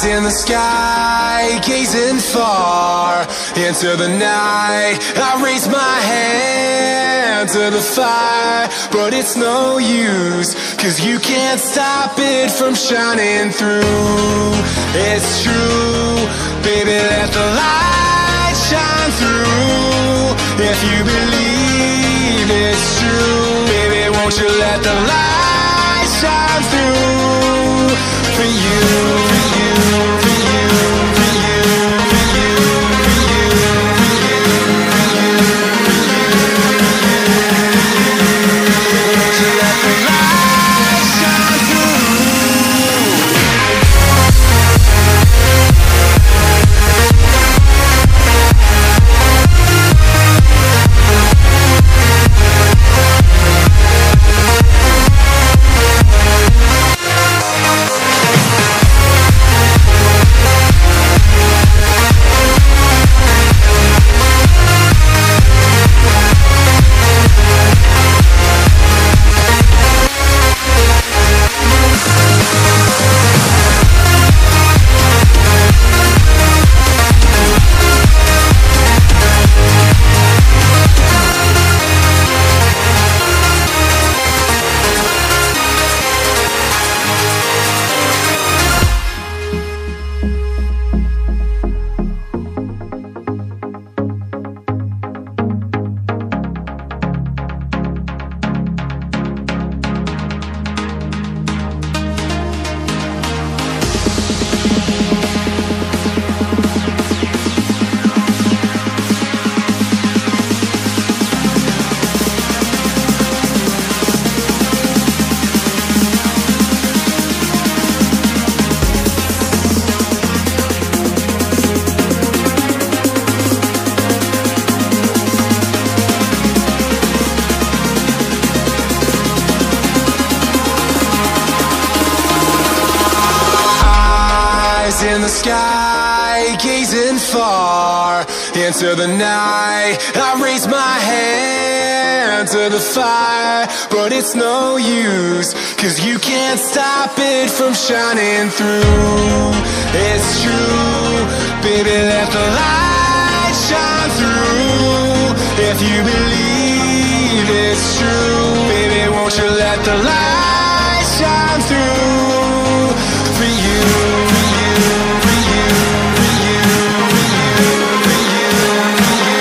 In the sky, gazing far into the night, I raise my hand to the fire, but it's no use, 'cause you can't stop it from shining through. It's true, baby, let the light shine through. If you believe it's true, baby, won't you let the light shine through for you, for you, for you, for you, for you, for you, for you, won't you let the light shine through? In the sky, gazing far into the night, I raise my hand to the fire, but it's no use, 'cause you can't stop it from shining through. It's true, baby, let the light shine through. If you believe it's true, baby, won't you let the light shine through for you, for you, for you, for you, for you, for you, for you,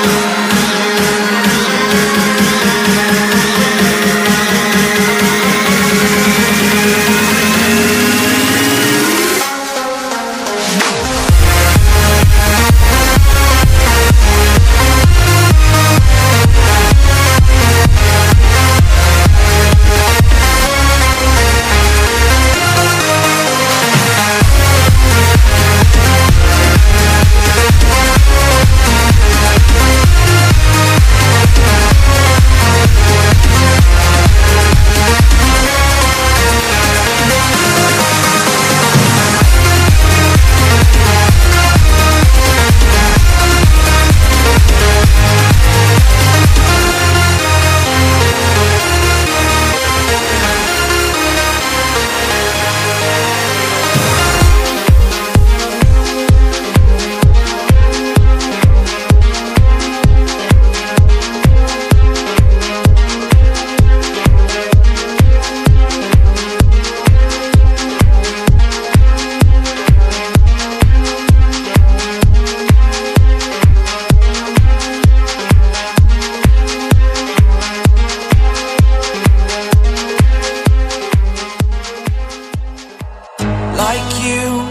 like you,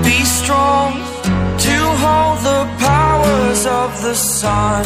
be strong to hold the powers of the sun.